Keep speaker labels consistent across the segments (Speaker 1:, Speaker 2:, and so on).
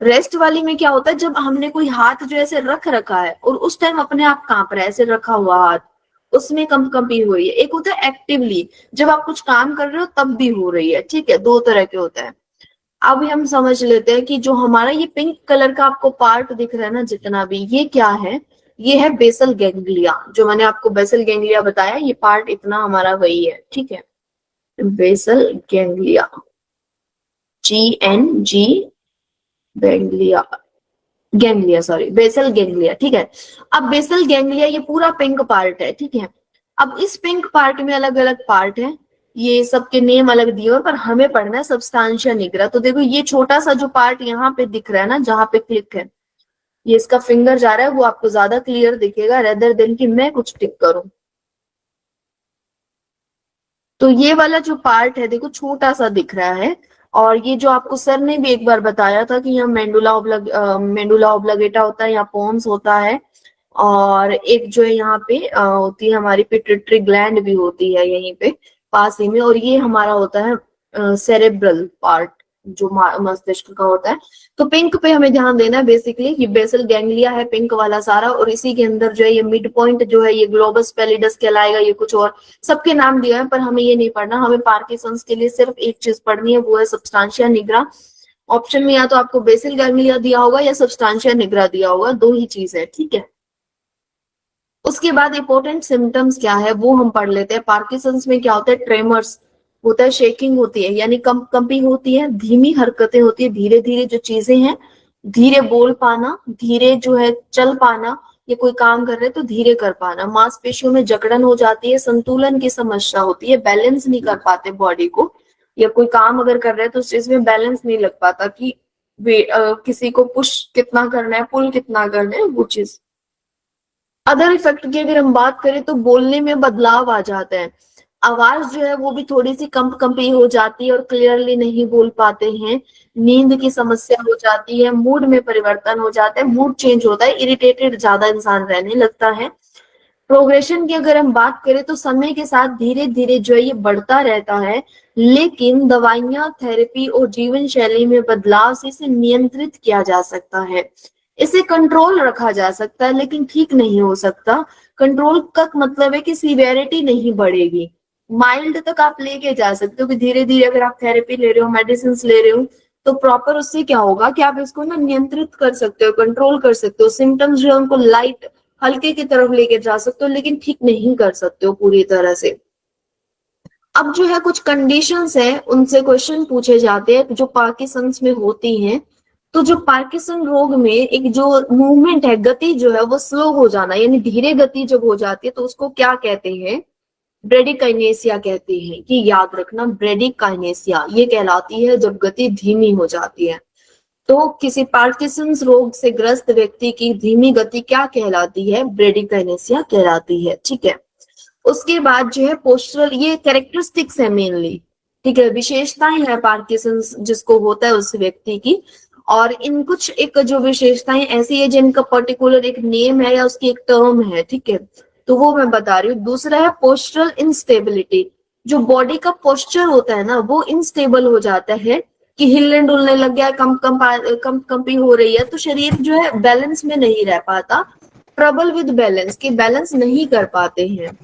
Speaker 1: Rest वाली में क्या होता है, जब हमने कोई हाथ जो ऐसे रख रखा है और उस टाइम अपने आप कांप रहा है, ऐसे रखा हुआ हाथ, उसमें कंपी हो रही है। एक होता है एक्टिवली, जब आप कुछ काम कर रहे हो तब भी हो रही है, ठीक है, दो तरह के होता है। अब हम समझ लेते हैं कि जो हमारा ये पिंक कलर का आपको पार्ट दिख रहा है ना, जितना भी, ये क्या है, ये है बेसल गैंग्लिया। जो मैंने आपको बेसल गैंग्लिया बताया, ये पार्ट इतना हमारा वही है, ठीक है, basal ganglia, GNG, ganglia, ganglia sorry, basal ganglia, ठीक है। अब बेसल गैंग्लिया ये पूरा पिंक पार्ट है, ठीक है। अब इस पिंक पार्ट में अलग अलग पार्ट है, ये सबके नेम अलग दिए हुए, पर हमें पढ़ना है सब्सटेंशिया निग्रा। तो देखो ये छोटा सा जो पार्ट यहाँ पे दिख रहा है ना, जहां पे क्लिक है, ये इसका फिंगर जा रहा है, वो आपको ज्यादा क्लियर दिखेगा रेदर देन कि मैं कुछ टिक करूं। तो ये वाला जो पार्ट है देखो छोटा सा दिख रहा है। और ये जो आपको सर ने भी एक बार बताया था कि यहाँ मेंडुला ऑब्लिगेटा होता है, यहाँ पोन्स होता है, और एक जो है यहाँ पे होती है हमारी पिट्यूटरी ग्लैंड भी होती है यहीं पे पास ही में, और ये हमारा होता है सेरेब्रल पार्ट, जो मस्तिष्क का होता है। तो पिंक पे हमें ध्यान देना है, बेसिकली ये बेसल गैंग्लिया है पिंक वाला सारा, और इसी के अंदर जो है ये मिड पॉइंट जो है ये ग्लोबस पैलिडस कहलाएगा, ये कुछ और सबके नाम दिए हैं, पर हमें ये नहीं पढ़ना, हमें पार्किंसंस के लिए सिर्फ एक चीज पढ़नी है, वो है सब्सटेंशिया निग्रा। ऑप्शन में या तो आपको बेसल गैंग्लिया दिया होगा या सब्सटेंशिया निग्रा दिया होगा, दो ही चीज है, ठीक है। उसके बाद इंपॉर्टेंट सिम्टम्स क्या है वो हम पढ़ लेते हैं। पार्किंसंस में क्या होता है, ट्रेमर्स होता है, शेकिंग होती है, यानी कंपी होती है, धीमी हरकतें होती है, धीरे धीरे जो चीजें हैं, धीरे बोल पाना, धीरे जो है चल पाना, ये कोई काम कर रहे तो धीरे कर पाना, मांसपेशियों में जकड़न हो जाती है, संतुलन की समस्या होती है, बैलेंस नहीं कर पाते बॉडी को, या कोई काम अगर कर रहे हैं तो उस चीज में बैलेंस नहीं लग पाता कि किसी को पुश कितना करना है, पुल कितना करना है, वो चीज। अदर इफेक्ट की अगर हम बात करें तो बोलने में बदलाव आ जाता है, आवाज जो है वो भी थोड़ी सी कंपी हो जाती है और क्लियरली नहीं बोल पाते हैं, नींद की समस्या हो जाती है, मूड में परिवर्तन हो जाता है, मूड चेंज होता है, इरिटेटेड ज्यादा इंसान रहने लगता है। प्रोग्रेशन की अगर हम बात करें तो समय के साथ धीरे धीरे जो है ये बढ़ता रहता है, लेकिन दवाइयां, थेरेपी और जीवन शैली में बदलाव से इसे नियंत्रित किया जा सकता है, इसे कंट्रोल रखा जा सकता है, लेकिन ठीक नहीं हो सकता। कंट्रोल का मतलब है कि सीवियरिटी नहीं बढ़ेगी, माइल्ड तक आप लेके जा सकते हो कि धीरे धीरे अगर आप थेरेपी ले रहे हो, मेडिसिन ले रहे हो, तो प्रॉपर उससे क्या होगा कि आप इसको ना नियंत्रित कर सकते हो, कंट्रोल कर सकते हो, सिम्टम्स जो है उनको लाइट हल्के की तरफ लेके जा सकते हो, लेकिन ठीक नहीं कर सकते हो पूरी तरह से। अब जो है कुछ कंडीशंस है, उनसे क्वेश्चन पूछे जाते हैं जो पार्किंसंस में होती हैं। तो जो पार्किंसन रोग में एक जो मूवमेंट है, गति जो है वो स्लो हो जाना, यानी धीरे गति जब हो जाती है तो उसको क्या कहते हैं, ब्रेडिकाइनेसिया कहते हैं, कि याद रखना, ब्रेडिकाइनेसिया ये कहलाती है जब गति धीमी हो जाती है। तो किसी पार्किंसंस रोग से ग्रस्त व्यक्ति की धीमी गति क्या कहलाती है, ब्रेडिकाइनेसिया कहलाती है, ठीक है। उसके बाद जो है पोस्चरल, ये कैरेक्टरिस्टिक्स है मेनली, ठीक है, विशेषताएं हैं पार्किंसंस जिसको होता है उस व्यक्ति की। और इन कुछ एक जो विशेषताएं ऐसी है जिनका पर्टिकुलर एक नेम है या उसकी एक टर्म है, ठीक है, तो वो मैं बता रही हूँ। दूसरा है पोस्चरल इंस्टेबिलिटी, जो बॉडी का पोस्चर होता है ना वो इनस्टेबल हो जाता है, कि हिलने डुलने लग गया, कंपी हो रही है, तो शरीर जो है बैलेंस में नहीं रह पाता, ट्रबल विद बैलेंस, की बैलेंस नहीं कर पाते हैं।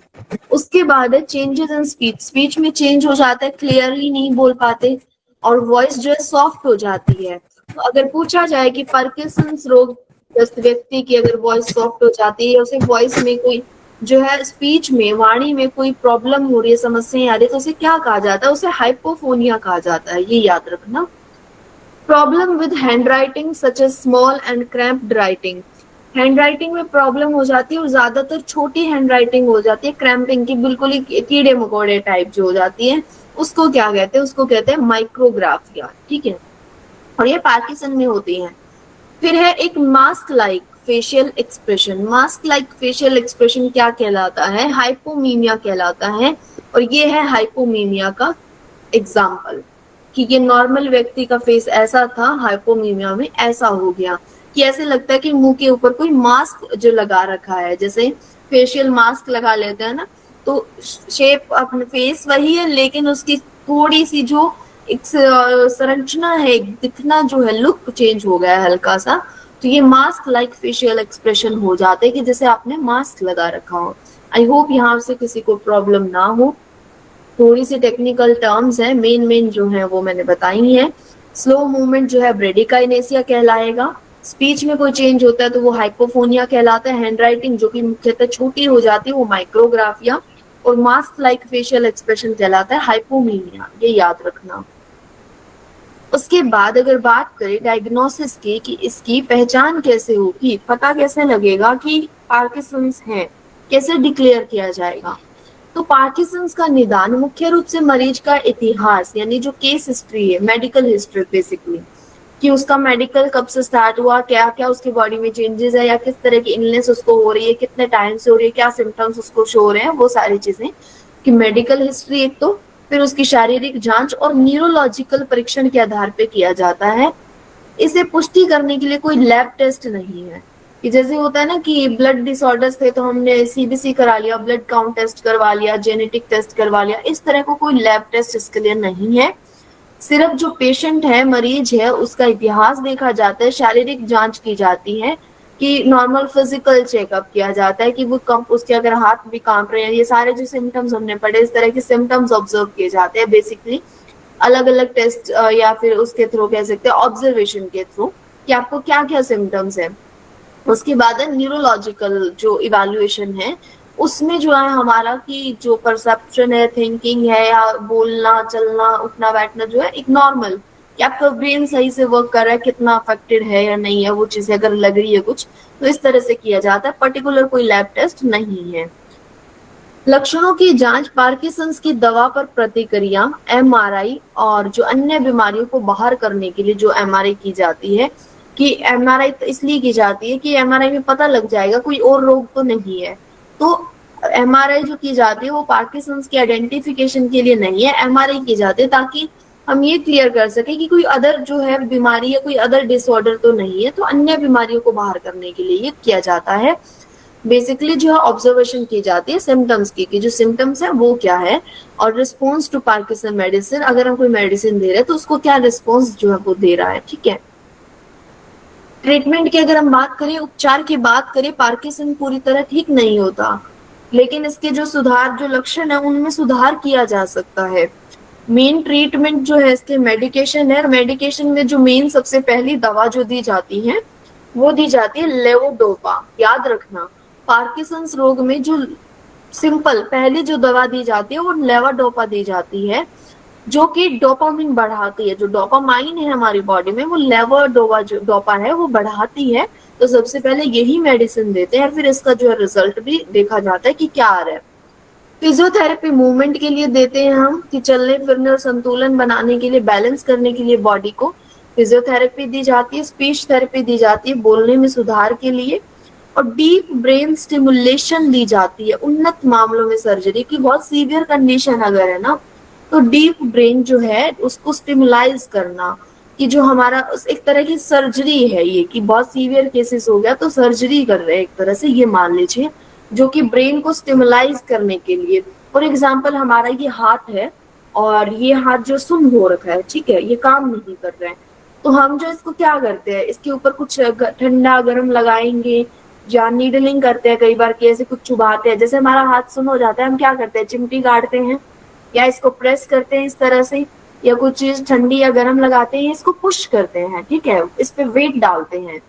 Speaker 1: उसके बाद है चेंजेस इन स्पीच, स्पीच में चेंज हो जाता है, क्लियरली नहीं बोल पाते, और वॉइस जो है सॉफ्ट हो जाती है। तो अगर पूछा जाए कि पार्किंसंस रोग ग्रस्त व्यक्ति की अगर वॉइस सॉफ्ट हो जाती है, या उसे वॉइस में कोई जो है स्पीच में, वाणी में कोई प्रॉब्लम हो रही है, समस्या आ रही है, तो उसे क्या कहा जाता है, उसे हाइपोफोनिया कहा जाता है, ये याद रखना। Problem with handwriting such as small and cramped writing, handwriting में प्रॉब्लम हो जाती है और ज्यादातर छोटी हैंड राइटिंग हो जाती है, क्रैम्पिंग की, बिल्कुल ही कीड़े मकोड़े टाइप जो हो जाती है, उसको क्या कहते हैं, उसको कहते हैं माइक्रोग्राफिया, ठीक है, और ये पार्किंसन में होती है। फिर है एक mask like facial expression, mask like facial expression क्या कहलाता है, हाइपोमीमिया कहलाता है, और ये है हाइपोमीमिया का एग्जाम्पल, कि ये नॉर्मल व्यक्ति का फेस ऐसा था, हाइपोमीमिया में ऐसा हो गया, कि ऐसे लगता है कि मुंह के ऊपर कोई मास्क जो लगा रखा है, जैसे फेशियल मास्क लगा लेते हैं ना, तो शेप अपने फेस वही है, लेकिन उसकी थोड़ी सी जो एक संरचना है, एक दिखना जो है, लुक चेंज हो गया है हल्का सा। तो ये मास्क लाइक फेशियल एक्सप्रेशन हो जाते हैं कि जैसे आपने मास्क लगा रखा हो। आई होप यहाँ से किसी को प्रॉब्लम ना हो। थोड़ी सी टेक्निकल टर्म्स है, मेन मेन जो है वो मैंने बताई है। स्लो मूवमेंट जो है ब्रेडिकाइनेसिया कहलाएगा। स्पीच में कोई चेंज होता है तो वो हाइपोफोनिया कहलाता है। हैंड राइटिंग जो कि मुख्यतः छोटी हो जाती है वो माइक्रोग्राफिया। और मास्क लाइक फेशियल एक्सप्रेशन कहलाता है हाइपोमीनिया, ये याद रखना। उसके बाद अगर बात करें डायग्नोसिस की कि इसकी पहचान कैसे होगी, पता कैसे लगेगा कि पार्किंसंस है, कैसे डिक्लेयर किया जाएगा। तो पार्किंसंस का निदान मुख्य रूप से मरीज का इतिहास यानी जो केस हिस्ट्री है, मेडिकल हिस्ट्री बेसिकली, कि उसका मेडिकल कब से स्टार्ट हुआ, क्या क्या उसकी बॉडी में चेंजेस है या किस तरह की इलनेस उसको हो रही है, कितने टाइम से हो रही है, क्या सिम्टम्स उसको शो हो रहे हैं, वो सारी चीजें कि मेडिकल हिस्ट्री एक तो, फिर उसकी शारीरिक जांच और न्यूरोलॉजिकल परीक्षण के आधार पे किया जाता है। इसे पुष्टि करने के लिए कोई लैब टेस्ट नहीं है कि जैसे होता है ना कि ब्लड डिसऑर्डर्स थे तो हमने सीबीसी करा लिया, ब्लड काउंट टेस्ट करवा लिया, जेनेटिक टेस्ट करवा लिया, इस तरह को कोई लैब टेस्ट इसके लिए नहीं है। सिर्फ जो पेशेंट है, मरीज है, उसका इतिहास देखा जाता है, शारीरिक जांच की जाती है कि नॉर्मल फिजिकल चेकअप किया जाता है कि वो कम, उसके अगर हाथ भी कांप रहे हैं, ये सारे जो सिम्टम्स हमने पढ़े इस तरह के सिम्टम्स ऑब्जर्व किए जाते हैं बेसिकली अलग अलग टेस्ट या फिर उसके थ्रू कह सकते हैं ऑब्जर्वेशन के थ्रू कि आपको क्या क्या सिम्टम्स है। उसके बाद न्यूरोलॉजिकल जो इवैल्यूएशन है उसमें जो है हमारा कि जो परसेप्शन है, थिंकिंग है या बोलना चलना उठना बैठना जो है एक नॉर्मल, कि आपका ब्रेन सही से वर्क कर रहा है, कितना अफेक्टेड है या नहीं है वो चीजें अगर लग रही है कुछ, तो इस तरह से किया जाता है। पर्टिकुलर कोई लैब टेस्ट नहीं है। लक्षणों की जांच पार्किंसंस की दवा पर प्रतिक्रिया, एमआरआई और जो अन्य बीमारियों को बाहर करने के लिए जो एमआरआई की जाती है, कि एमआरआई तो इसलिए की जाती है कि एमआरआई में पता लग जाएगा कोई और रोग तो नहीं है। तो एमआरआई जो की जाती है वो पार्किंसंस की आइडेंटिफिकेशन के लिए नहीं है, एमआरआई की जाती है ताकि हम ये क्लियर कर सके कि कोई अदर जो है बीमारी या कोई अदर डिसऑर्डर तो नहीं है, तो अन्य बीमारियों को बाहर करने के लिए ये किया जाता है। बेसिकली जो है ऑब्जर्वेशन की जाती है सिम्टम्स की, कि जो सिम्टम्स है वो क्या है और रिस्पॉन्स टू पार्किंसन मेडिसिन, अगर हम कोई मेडिसिन दे रहे हैं तो उसको क्या रिस्पॉन्स जो है वो दे रहा है। ठीक है, ट्रीटमेंट की अगर हम बात करें, उपचार की बात करें, पार्किंसन पूरी तरह ठीक नहीं होता, लेकिन इसके जो सुधार जो लक्षण है उनमें सुधार किया जा सकता है। मेन ट्रीटमेंट जो है इसके मेडिकेशन है, मेडिकेशन में जो मेन सबसे पहली दवा जो दी जाती है वो दी जाती है लेवोडोपा। याद रखना, पार्किंसंस रोग में जो सिंपल पहली जो दवा दी जाती है वो लेवोडोपा दी जाती है, जो कि डोपामिन बढ़ाती है। जो डोपामाइन है हमारी बॉडी में वो लेवोडोपा जो डोपा है वो बढ़ाती है। तो सबसे पहले यही मेडिसिन देते हैं, फिर इसका जो है रिजल्ट भी देखा जाता है कि क्या आ रहा है। फिजियोथेरेपी मूवमेंट के लिए देते हैं हम, कि चलने फिरने और संतुलन बनाने के लिए, बैलेंस करने के लिए बॉडी को फिजियोथेरेपी दी जाती है। स्पीच थेरेपी दी जाती है बोलने में सुधार के लिए, और डीप ब्रेन स्टिमुलेशन दी जाती है उन्नत मामलों में सर्जरी की। बहुत सीवियर कंडीशन अगर है ना तो डीप ब्रेन जो है उसको स्टिमुलाइज करना, कि जो हमारा एक तरह की सर्जरी है ये, कि बहुत सीवियर केसेस हो गया तो सर्जरी कर रहे हैं एक तरह से, ये मान लीजिए, जो कि ब्रेन को स्टिमुलाइज करने के लिए। फॉर एग्जाम्पल हमारा ये हाथ है और ये हाथ जो सुन्न हो रखा है, ठीक है, ये काम नहीं कर रहा है, तो हम जो इसको क्या करते हैं, इसके ऊपर कुछ ठंडा गर्म लगाएंगे या नीडलिंग करते हैं, कई बार कि ऐसे कुछ चुभाते हैं, जैसे हमारा हाथ सुन्न हो जाता है हम क्या करते हैं, चिमटी गाड़ते हैं या इसको प्रेस करते हैं इस तरह से, या कुछ चीज ठंडी या गर्म लगाते हैं, इसको पुश करते हैं, ठीक है, इस पे वेट डालते हैं।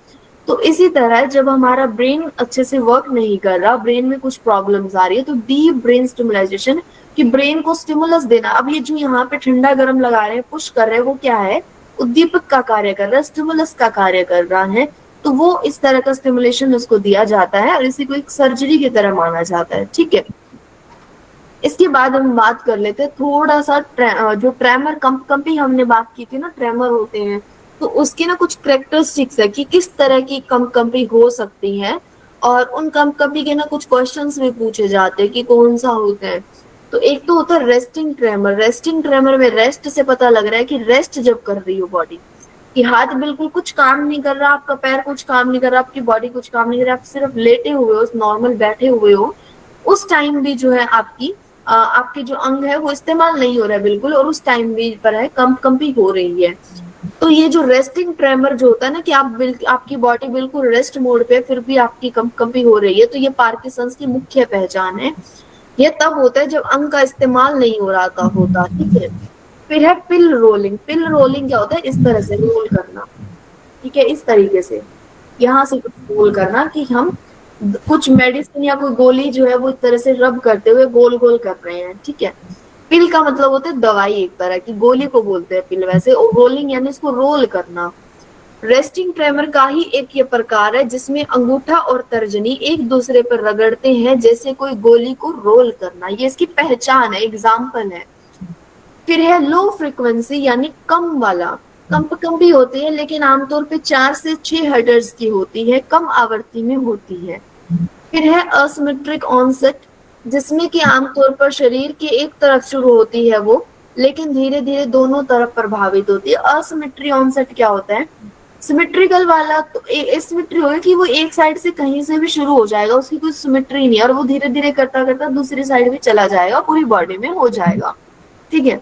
Speaker 1: तो इसी तरह जब हमारा ब्रेन अच्छे से वर्क नहीं कर रहा, ब्रेन में कुछ प्रॉब्लम्स आ रही है, तो डीप ब्रेन स्टिमुलाइजेशन, कि ब्रेन को स्टिमुलस देना। अब ये जो यहाँ पे ठंडा गर्म लगा रहे हैं, पुश कर रहे हैं, वो क्या है, उद्दीपक का कार्य कर रहा है, स्टिमुलस का कार्य कर रहा है। तो वो इस तरह का स्टिमुलेशन उसको दिया जाता है और इसी को एक सर्जरी की तरह माना जाता है। ठीक है, इसके बाद हम बात कर लेते हैं थोड़ा सा जो ट्रेमर कंपी हमने बात की थी ना, ट्रेमर होते हैं, तो उसकी ना कुछ कैरेक्टरिस्टिक्स है कि किस तरह की कंपी हो सकती है, और उन कंपी के ना कुछ क्वेश्चंस भी पूछे जाते हैं कि कौन सा होता है। तो एक तो होता है रेस्टिंग ट्रेमर। रेस्टिंग ट्रेमर में रेस्ट से पता लग रहा है कि रेस्ट जब कर रही हो बॉडी, कि हाथ बिल्कुल कुछ काम नहीं कर रहा, आपका पैर कुछ काम नहीं कर रहा, आपकी बॉडी कुछ काम नहीं कर रहा, आप सिर्फ लेटे हुए हो, नॉर्मल बैठे हुए हो, उस टाइम भी जो है आपकी आपके जो अंग है वो इस्तेमाल नहीं हो रहा है बिल्कुल, और उस टाइम भी पर है कंपी हो रही है। तो ये जो रेस्टिंग ट्रेमर जो होता है ना कि आपकी बॉडी बिल्कुल रेस्ट मोड पे फिर भी आपकी कंपी हो रही है, तो ये पार्किंसंस की मुख्य पहचान है। ये तब होता है जब अंग का इस्तेमाल नहीं हो रहा होता, ठीक है। फिर है पिल रोलिंग। पिल रोलिंग क्या होता है, इस तरह से रोल करना, ठीक है, इस तरीके से यहाँ से कुछ रोल करना कि हम कुछ मेडिसिन या कोई गोली जो है वो इस तरह से रब करते हुए गोल गोल कर रहे हैं, ठीक है। पिल का मतलब होता है दवाई, एक तरह की गोली को बोलते हैं पिल वैसे, और रोलिंग यानी इसको रोल करना। रेस्टिंग ट्रेमर का ही एक ये प्रकार है जिसमें अंगूठा और तर्जनी एक दूसरे पर रगड़ते हैं जैसे कोई गोली को रोल करना, ये इसकी पहचान है, एग्जाम्पल है। फिर है लो फ्रिक्वेंसी यानी कम वाला। कम भी होती है लेकिन आमतौर पे 4 से 6 हर्ट्ज की होती है, कम आवृत्ति में होती है। फिर है असिमेट्रिक ऑनसेट, जिसमें कि आमतौर पर शरीर की एक तरफ शुरू होती है वो, लेकिन धीरे धीरे दोनों तरफ प्रभावित होती है। असिमेट्री ऑनसेट क्या होता है, सिमेट्रिकल वाला तो सिमेट्री होगा कि वो एक साइड से कहीं से भी शुरू हो जाएगा, उसकी कोई सिमेट्री नहीं है, और वो धीरे धीरे करता करता दूसरी साइड भी चला जाएगा, पूरी बॉडी में हो जाएगा, ठीक है।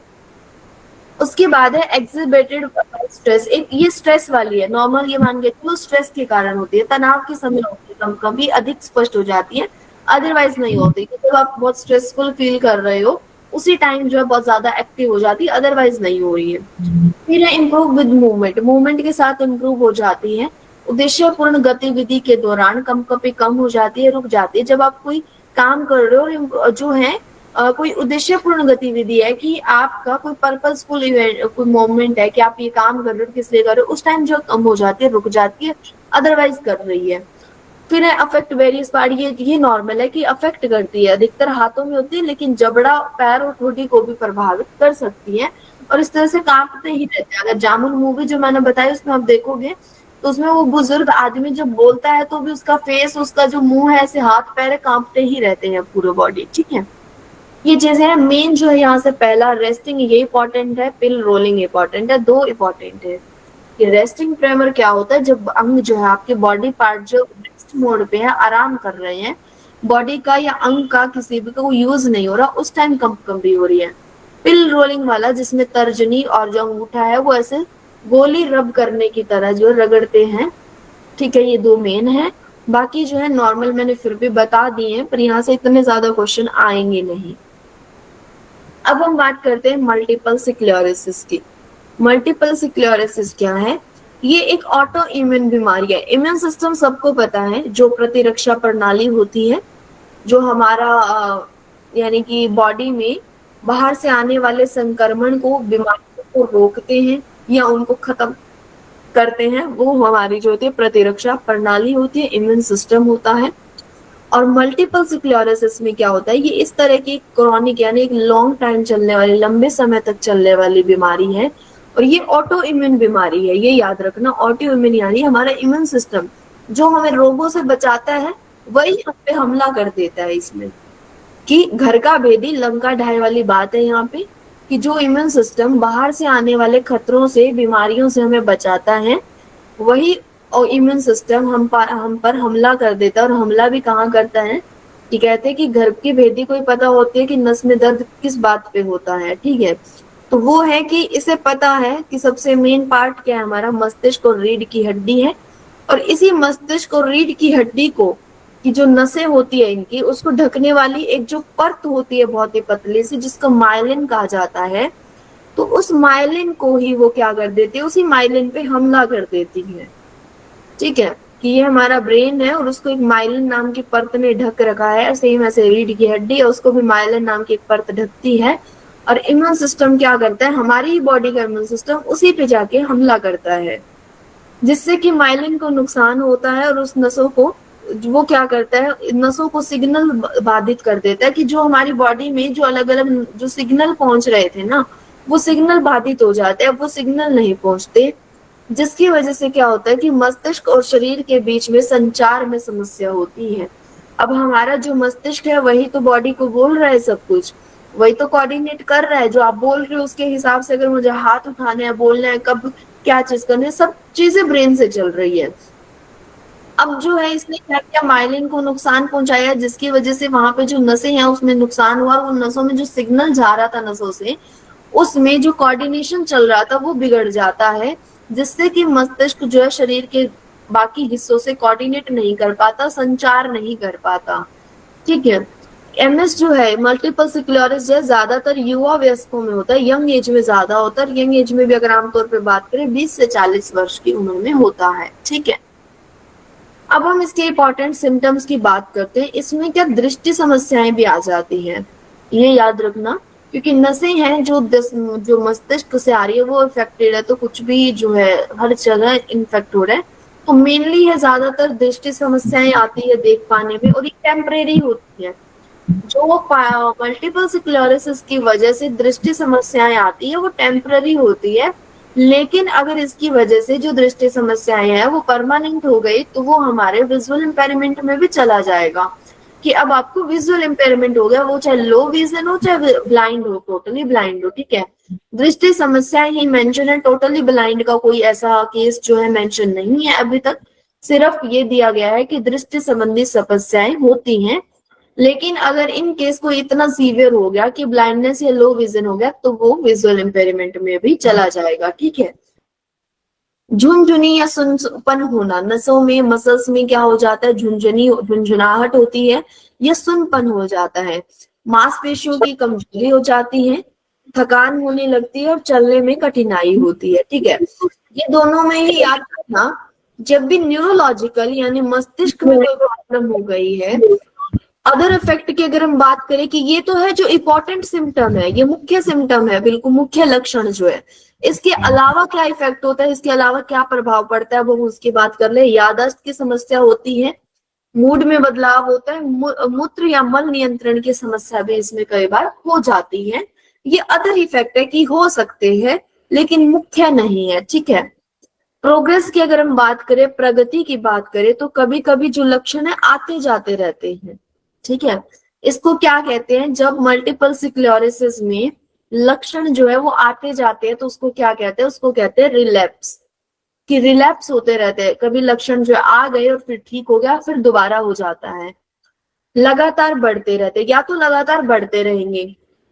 Speaker 1: उसके बाद है एग्जिबेटेड स्ट्रेस। एक ये स्ट्रेस वाली है, नॉर्मल ये मान के चलो स्ट्रेस के कारण होती है, तनाव के समय होती है, कभी अधिक स्पष्ट हो जाती है, अदरवाइज नहीं होती। जब आप बहुत स्ट्रेसफुल फील कर रहे हो उसी टाइम जो है बहुत ज्यादा एक्टिव हो जाती है, अदरवाइज नहीं हो रही है। फिर है इम्प्रूव विद मूवमेंट, मूवमेंट के साथ इम्प्रूव हो जाती है। उद्देश्यपूर्ण गतिविधि के दौरान कंपी कम हो जाती है, रुक जाती है। जब आप कोई काम कर रहे हो और जो है कोई उद्देश्यपूर्ण गतिविधि है कि आपका कोई पर्पसफुल इवेंट, कोई मोमेंट है कि आप ये काम कर रहे हो, किस लिए कर रहे हो, उस टाइम जो कम हो जाती है, रुक जाती है, अदरवाइज कर रही है। फिर है अफेक्ट वेरियस पार्ट, ये नॉर्मल है कि अफेक्ट करती है, अधिकतर हाथों में होती है लेकिन जबड़ा, पैर और ठोड़ी को भी प्रभावित कर सकती है, और इस तरह से कांपते ही रहते हैं। अगर जामुन मूवी जो मैंने बताई उसमें आप देखोगे तो उसमें वो बुजुर्ग आदमी जब बोलता है तो भी उसका फेस, उसका जो मुंह है, ऐसे हाथ पैर कांपते ही रहते हैं पूरे बॉडी, ठीक है। ये चीजें हैं मेन जो है यहाँ से। पहला रेस्टिंग ये इंपॉर्टेंट है, पिल रोलिंग इंपॉर्टेंट है, दो इंपॉर्टेंट है। ये रेस्टिंग ट्रेमर क्या होता है, जब अंग जो है आपके बॉडी पार्ट जो रेस्ट मोड पे है, आराम कर रहे हैं, बॉडी का या अंग का किसी भी का यूज नहीं हो रहा, उस टाइम कंपी हो रही है। पिल रोलिंग वाला जिसमें तर्जनी और जो अंगूठा है वो ऐसे गोली रब करने की तरह जो रगड़ते हैं, ठीक है। ये दो मेन है, बाकी जो है नॉर्मल मैंने फिर भी बता दिए हैं, पर यहाँ से इतने ज्यादा क्वेश्चन आएंगे नहीं। अब हम बात करते हैं मल्टीपल स्क्लेरोसिस की। मल्टीपल स्क्लेरोसिस क्या है, ये एक ऑटो इम्यून बीमारी है। इम्यून सिस्टम सबको पता है, जो प्रतिरक्षा प्रणाली होती है, जो हमारा यानी कि बॉडी में बाहर से आने वाले संक्रमण को, बीमारियों को रोकते हैं या उनको खत्म करते हैं, वो हमारी जो होती है प्रतिरक्षा प्रणाली होती है, इम्यून सिस्टम होता है। और मल्टीपल स्क्लेरोसिस में क्या होता है, ये इस तरह की क्रॉनिक यानी एक लॉन्ग टाइम चलने वाली, लंबे समय तक चलने वाली बीमारी है, और ये ऑटो इम्यून बीमारी है। ये याद रखना, ऑटो इम्यून यानी हमारा इम्यून सिस्टम जो हमें रोगों से बचाता है वही हम पे हमला कर देता है। इसमें कि घर का भेदी लंका ढाई वाली बात है यहाँ पे, कि जो इम्यून सिस्टम बाहर से आने वाले खतरों से, बीमारियों से हमें बचाता है, वही और इम्यून सिस्टम हम पर हमला कर देता है। और हमला भी कहाँ करता है, कि कहते हैं कि घर की भेदी को पता होती है कि नस में दर्द किस बात पे होता है, ठीक है। तो वो है कि इसे पता है कि सबसे मेन पार्ट क्या है, हमारा मस्तिष्क और रीढ़ की हड्डी है, और इसी मस्तिष्क और रीढ़ की हड्डी को की जो नसें होती है इनकी, उसको ढकने वाली एक जो परत होती है बहुत ही पतली सी, जिसको माइलिन कहा जाता है, तो उस माइलिन को ही वो क्या कर देती है, उसी माइलिन पे हमला कर देती है, ठीक है। कि ये हमारा ब्रेन है और उसको एक माइलिन नाम की परत ने ढक रखा है, सेम ऐसे रीढ़ की हड्डी है, उसको भी माइलिन नाम की एक परत ढकती है। और इम्यून सिस्टम क्या करता है, हमारी बॉडी का इम्यून सिस्टम उसी पे जाके हमला करता है, जिससे कि माइलिन को नुकसान होता है, और उस नसों को वो क्या करता है, नसों को सिग्नल बाधित कर देता है, कि जो हमारी बॉडी में जो अलग अलग जो सिग्नल पहुंच रहे थे ना, वो सिग्नल बाधित हो जाते हैं, वो सिग्नल नहीं पहुंचते, जिसकी वजह से क्या होता है कि मस्तिष्क और शरीर के बीच में संचार में समस्या होती है। अब हमारा जो मस्तिष्क है वही तो बॉडी को बोल रहा है सब कुछ, वही तो कोऑर्डिनेट कर रहा है, जो आप बोल रहे हो उसके हिसाब से अगर मुझे हाथ उठाना है, बोलना है, कब क्या चीज करनी है, सब चीजें ब्रेन से चल रही है। अब जो है इसने क्या किया, माइलिन को नुकसान पहुंचाया, जिसकी वजह से वहां पे जो नसें हैं उसमें नुकसान हुआ। वो नसों में जो सिग्नल जा रहा था नसों से, उसमें जो कोऑर्डिनेशन चल रहा था वो बिगड़ जाता है, जिससे कि मस्तिष्क जो है शरीर के बाकी हिस्सों से कोऑर्डिनेट नहीं कर पाता, संचार नहीं कर पाता। ठीक है। एमएस जो है मल्टीपल स्क्लेरोसिस जो है ज्यादातर युवा वयस्कों में होता है, यंग एज में ज्यादा होता है। यंग एज में भी अगर आमतौर पर बात करें 20 से 40 वर्ष की उम्र में होता है। ठीक है। अब हम इसके इंपॉर्टेंट सिम्टम्स की बात करते हैं। इसमें क्या दृष्टि समस्याएं भी आ जाती हैं, ये याद रखना, क्योंकि नसें हैं जो मस्तिष्क से आ रही है वो इफेक्टेड है, तो कुछ भी जो है हर जगह इन्फेक्ट हो रहा है। तो मेनली है ज्यादातर दृष्टि समस्याएं आती है देख पाने में, और ये टेम्परेरी होती है। जो मल्टीपल स्क्लेरोसिस की वजह से दृष्टि समस्याएं आती है वो टेम्पररी होती है, लेकिन अगर इसकी वजह से जो दृष्टि समस्याएं हैं वो परमानेंट हो गई तो वो हमारे विजुअल इम्पेयरमेंट में भी चला जाएगा, कि अब आपको विजुअल इम्पेयरमेंट हो गया, वो चाहे लो विजन हो चाहे ब्लाइंड हो, टोटली ब्लाइंड हो। ठीक है। दृष्टि समस्याएं ही मेंशन है, टोटली ब्लाइंड का कोई ऐसा केस जो है मेंशन नहीं है अभी तक। सिर्फ ये दिया गया है कि दृष्टि संबंधी समस्याएं होती हैं, लेकिन अगर इन केस को इतना सीवियर हो गया कि ब्लाइंडनेस या लो विजन हो गया तो वो विजुअल इम्पेयरमेंट में भी चला जाएगा। ठीक है। झुनझुनी या सुनपन होना, नसों में मसल्स में क्या हो जाता है, झुंझुनाहट होती है या सुनपन हो जाता है। मांसपेशियों की कमजोरी हो जाती है, थकान होने लगती है और चलने में कठिनाई होती है। ठीक है। ये दोनों में ही याद रखना, जब भी न्यूरोलॉजिकल यानी मस्तिष्क में कोई प्रॉब्लम हो गई है, अदर इफेक्ट की अगर हम बात करें, कि ये तो है जो इंपॉर्टेंट सिम्टम है, ये मुख्य सिम्टम है, बिल्कुल मुख्य लक्षण जो है। इसके अलावा क्या इफेक्ट होता है, इसके अलावा क्या प्रभाव पड़ता है वो उसकी बात कर ले। याददाश्त की समस्या होती है, मूड में बदलाव होता है, मूत्र या मल नियंत्रण की समस्या भी इसमें कई बार हो जाती है। ये अदर इफेक्ट है कि हो सकते हैं, लेकिन मुख्य नहीं है। ठीक है। प्रोग्रेस की अगर हम बात करें, प्रगति की बात करें, तो कभी कभी जो लक्षण है आते जाते रहते हैं। ठीक है। इसको क्या कहते हैं, जब मल्टीपल स्क्लेरोसिस में लक्षण जो है वो आते जाते हैं तो उसको क्या कहते हैं, उसको कहते हैं रिलैप्स, कि रिलैप्स होते रहते हैं। कभी लक्षण जो आ गए और फिर ठीक हो गया, फिर दोबारा हो जाता है। लगातार बढ़ते रहते, या तो लगातार बढ़ते रहेंगे,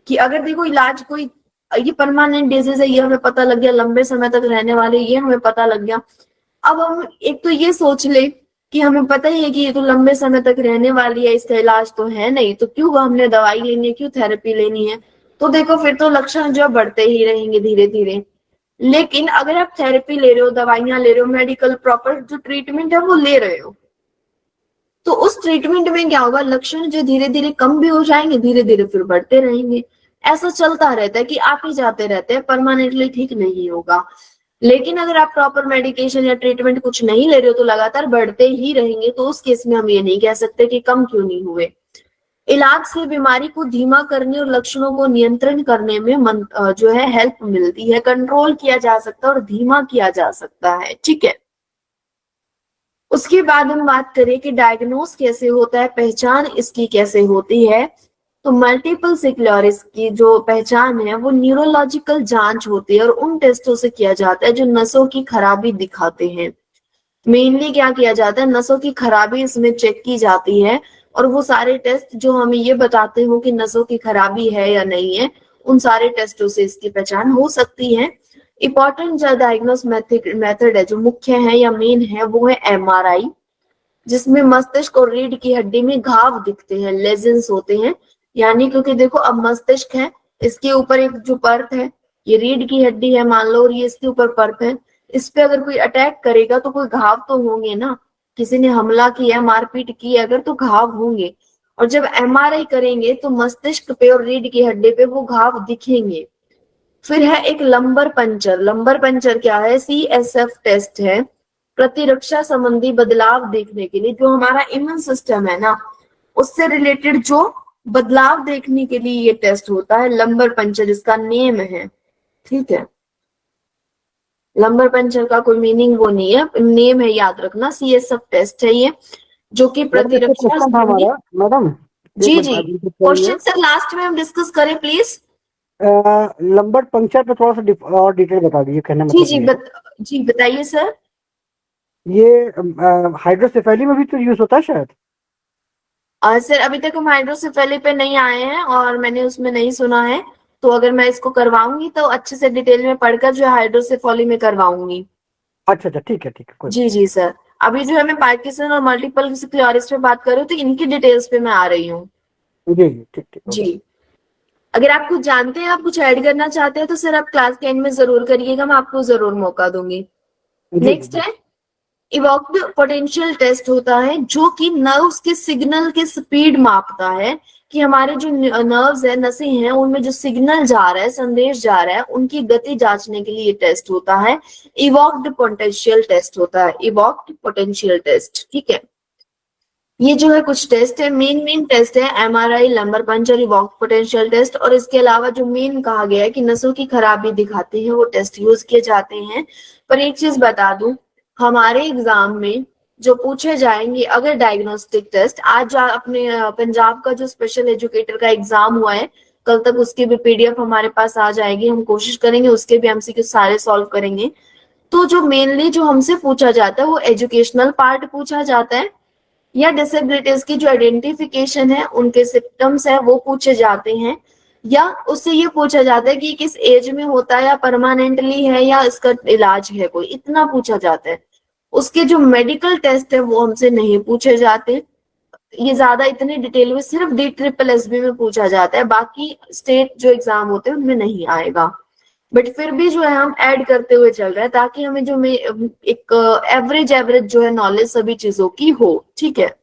Speaker 1: कि अगर देखो इलाज कोई ये परमानेंट डिजीज है, ये हमें पता लग गया, लंबे समय तक रहने वाले, ये हमें पता लग गया। अब हम एक तो ये सोच ले कि हमें पता ही है कि ये तो लंबे समय तक रहने वाली है, इसका इलाज तो है नहीं, तो क्यों हमने दवाई लेनी है, क्यों थेरेपी लेनी है। तो देखो फिर तो लक्षण जो बढ़ते ही रहेंगे धीरे धीरे। लेकिन अगर आप थेरेपी ले रहे हो, दवाइयां ले रहे हो, मेडिकल प्रॉपर जो ट्रीटमेंट है वो ले रहे हो, तो उस ट्रीटमेंट में क्या होगा, लक्षण जो धीरे धीरे कम भी हो जाएंगे, धीरे धीरे फिर बढ़ते रहेंगे। ऐसा चलता रहता है कि आते जाते रहते हैं, परमानेंटली ठीक नहीं होगा। लेकिन अगर आप प्रॉपर मेडिकेशन या ट्रीटमेंट कुछ नहीं ले रहे हो तो लगातार बढ़ते ही रहेंगे, तो उस केस में हम ये नहीं कह सकते कि कम क्यों नहीं हुए। इलाज से बीमारी को धीमा करने और लक्षणों को नियंत्रण करने में जो है हेल्प मिलती है, कंट्रोल किया जा सकता है और धीमा किया जा सकता है। ठीक है। उसके बाद हम बात करें कि डायग्नोस कैसे होता है, पहचान इसकी कैसे होती है। तो मल्टीपल स्क्लेरोसिस की जो पहचान है वो न्यूरोलॉजिकल जांच होती है और उन टेस्टों से किया जाता है जो नसों की खराबी दिखाते हैं। मेनली क्या किया जाता है, नसों की खराबी इसमें चेक की जाती है, और वो सारे टेस्ट जो हमें ये बताते हो कि नसों की खराबी है या नहीं है, उन सारे टेस्टों से इसकी पहचान हो सकती है। इंपॉर्टेंट जो डायग्नोस मेथड है, जो मुख्य है या मेन है, वो है एमआरआई, जिसमें मस्तिष्क और रीढ़ की हड्डी में घाव दिखते हैं, लेजेंस होते हैं। यानी क्योंकि देखो अब मस्तिष्क है, इसके ऊपर एक जो परत है, ये रीढ़ की हड्डी है मान लो, और ये इसके ऊपर परत है, इस पे अगर कोई अटैक करेगा तो कोई घाव तो होंगे ना, किसी ने हमला किया, मारपीट की अगर, तो घाव होंगे। और जब एमआरआई करेंगे तो मस्तिष्क पे और रीढ़ की हड्डी पे वो घाव दिखेंगे। फिर है एक लंबर पंचर। लंबर पंचर क्या है, CSF टेस्ट है, प्रतिरक्षा संबंधी बदलाव देखने के लिए, जो हमारा इम्यून सिस्टम है ना उससे रिलेटेड जो बदलाव देखने के लिए ये टेस्ट होता है, लंबर पंचर इसका नेम है। ठीक है। लंबर पंचर का कोई मीनिंग वो नहीं है, नेम है, याद रखना। CSF टेस्ट है ये, जो कि प्रतिरक्षा संबंधी।
Speaker 2: मैडम
Speaker 1: जी जी, क्वेश्चन सर लास्ट में हम डिस्कस करें प्लीज।
Speaker 2: लंबर पंक्चर पे थोड़ा सा और डिटेल बता दीजिए, कहने
Speaker 1: जी
Speaker 2: मतलब
Speaker 1: जी
Speaker 2: ये
Speaker 1: जी बताइए सर।
Speaker 2: ये हाइड्रोसेफेली में भी तो यूज होता है शायद।
Speaker 1: सर अभी तक हम हाइड्रोसेफेली पे नहीं आए हैं और मैंने उसमें नहीं सुना है। तो अगर मैं इसको करवाऊंगी तो अच्छे से डिटेल में पढ़कर जो है हाइड्रोसेफेली में करवाऊंगी।
Speaker 2: अच्छा अच्छा, ठीक है, कोई
Speaker 1: जी जी सर। अभी जो है मैं पार्किंसन और मल्टीपल स्क्लेरोसिस पे बात कर रही हूँ, तो इनकी डिटेल्स पे मैं आ रही हूँ।
Speaker 2: जी जी, ठीक ओके।
Speaker 1: जी। अगर आप कुछ जानते हैं, आप कुछ ऐड करना चाहते हैं तो सर आप क्लास के एंड में जरूर करिएगा, मैं आपको जरूर मौका दूंगी।
Speaker 2: जी जी
Speaker 1: नेक्स्ट
Speaker 2: जी।
Speaker 1: है इवोक्ड पोटेंशियल टेस्ट होता है, जो कि नर्व्स के सिग्नल के स्पीड मापता है कि हमारे जो नर्व्स है, नसें हैं, उनमें जो सिग्नल जा रहा है, संदेश जा रहा है, उनकी गति जांचने के लिए ये टेस्ट होता है। इवोक्ड पोटेंशियल टेस्ट होता है, इवोक्ड पोटेंशियल टेस्ट। ठीक है। ये जो है कुछ टेस्ट है, मेन टेस्ट है MRI, lumbar puncture, evoked potential test. और इसके अलावा जो मेन कहा गया है कि नसों की खराबी दिखाते हैं वो टेस्ट यूज किए जाते हैं। पर एक चीज बता दूं, हमारे एग्जाम में जो पूछे जाएंगे अगर डायग्नोस्टिक टेस्ट, आज अपने पंजाब का जो स्पेशल एजुकेटर का एग्जाम हुआ है, कल तक उसकी भी पीडीएफ हमारे पास आ जाएगी, हम कोशिश करेंगे उसके भी एमसीक्यू सारे सॉल्व करेंगे। तो जो मेनली जो हमसे पूछा जाता है वो एजुकेशनल पार्ट पूछा जाता है, या डिसेबिलिटीज की जो आइडेंटिफिकेशन है, उनके सिम्टम्स है वो पूछे जाते हैं, या उससे ये पूछा जाता है कि किस एज में होता है, या परमानेंटली है, या इसका इलाज है कोई, इतना पूछा जाता है। उसके जो मेडिकल टेस्ट है वो हमसे नहीं पूछे जाते। ये ज्यादा इतनी डिटेल में सिर्फ DSSB में पूछा जाता है, बाकी स्टेट जो एग्जाम होते हैं उनमें नहीं आएगा। बट फिर भी जो है हम ऐड करते हुए चल रहे हैं, ताकि हमें जो एक एवरेज जो है नॉलेज सभी चीजों की हो। ठीक है।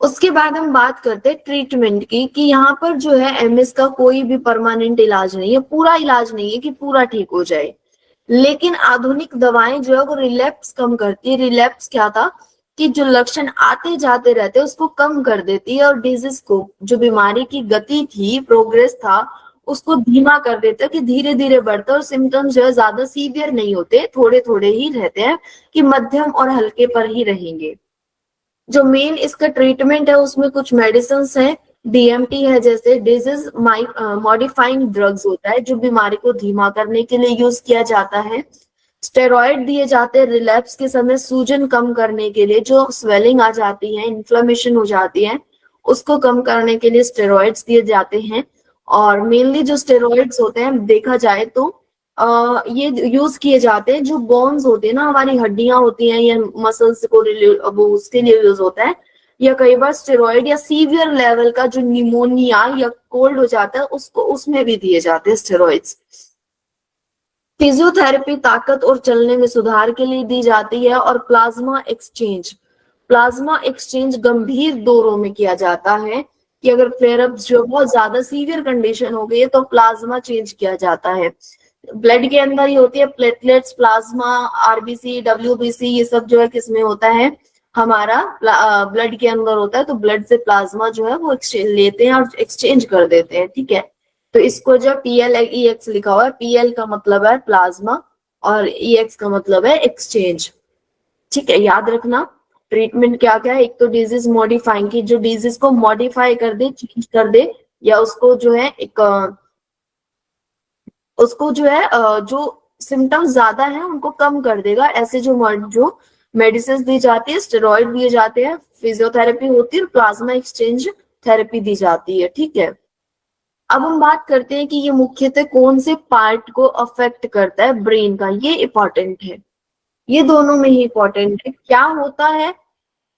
Speaker 1: उसके बाद हम बात करते हैं ट्रीटमेंट की, कि यहाँ पर जो है एमएस का कोई भी परमानेंट इलाज नहीं है, पूरा इलाज नहीं है कि पूरा ठीक हो जाए। लेकिन आधुनिक दवाएं जो है वो रिलैप्स कम करती है। रिलैप्स क्या था कि जो लक्षण आते जाते रहते हैं उसको कम कर देती है, और डिजीज को, जो बीमारी की गति थी, प्रोग्रेस था, उसको धीमा कर देता है, कि धीरे धीरे बढ़ता है, और सिम्टम्स जो है ज्यादा सीवियर नहीं होते, थोड़े थोड़े ही रहते हैं, कि मध्यम और हल्के पर ही रहेंगे। जो मेन इसका ट्रीटमेंट है उसमें कुछ मेडिसिन है, डीएमटी है, जैसे डिजीज मॉडिफाइंग ड्रग्स होता है, जो बीमारी को धीमा करने के लिए यूज किया जाता है। स्टेरॉइड दिए जाते हैं रिलैप्स के समय सूजन कम करने के लिए, जो स्वेलिंग आ जाती है, इन्फ्लेमेशन हो जाती है, उसको कम करने के लिए स्टेरॉइड्स दिए जाते हैं। और मेनली जो स्टेरॉइड्स होते हैं देखा जाए तो ये यूज किए जाते हैं, जो बोन्स होते हैं ना, हमारी हड्डियां होती हैं, या मसल्स को वो उसके लिए यूज होता है। या कई बार स्टेरॉइड या सीवियर लेवल का जो निमोनिया या कोल्ड हो जाता है उसको, उसमें भी दिए जाते हैं स्टेरॉइड्स। फिजियोथेरेपी ताकत और चलने में सुधार के लिए दी जाती है। और प्लाज्मा एक्सचेंज, प्लाज्मा एक्सचेंज गंभीर दौरों में किया जाता है, कि अगर फ्लेयरअप जो बहुत ज्यादा सीवियर कंडीशन हो गई है तो प्लाज्मा चेंज किया जाता है। ब्लड के अंदर ही होती है प्लेटलेट्स, प्लाज्मा, आरबीसी, डब्ल्यूबीसी, ये सब जो है किसमें होता है, हमारा ब्लड के अंदर होता है। तो ब्लड से प्लाज्मा जो है वो एक्सचेंज लेते हैं और एक्सचेंज कर देते हैं। ठीक है। तो इसको जो PLEX लिखा हुआ है, PL का मतलब है प्लाज्मा और EX का मतलब है एक्सचेंज। ठीक है, याद रखना। ट्रीटमेंट क्या क्या है, एक तो डिजीज मॉडिफाइंग की, जो डिजीज को मॉडिफाई कर दे, चेंज कर दे, या उसको जो है एक उसको जो है जो सिम्टम्स ज्यादा है उनको कम कर देगा, ऐसे जो मेडिसिन दी जाती है, स्टेरॉइड दिए जाते हैं, फिजियोथेरेपी होती है, प्लाज्मा एक्सचेंज थेरेपी दी जाती है। ठीक है। अब हम बात करते हैं कि ये मुख्यतः कौन से पार्ट को अफेक्ट करता है, ब्रेन का, ये इंपॉर्टेंट है। ये दोनों में ही इंपॉर्टेंट है, क्या होता है,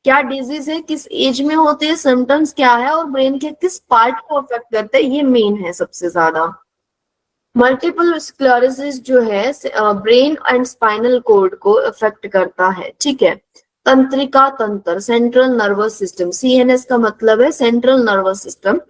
Speaker 1: क्या डिजीज है, किस एज में होते हैं, सिम्टम्स क्या है, और ब्रेन के किस पार्ट को अफेक्ट करता है, ये मेन है सबसे ज्यादा। मल्टीपल स्क्लेरोसिस जो है ब्रेन एंड स्पाइनल कोड को अफेक्ट करता है। ठीक है। तंत्रिका तंत्र, सेंट्रल नर्वस सिस्टम, CNS का मतलब है सेंट्रल नर्वस सिस्टम,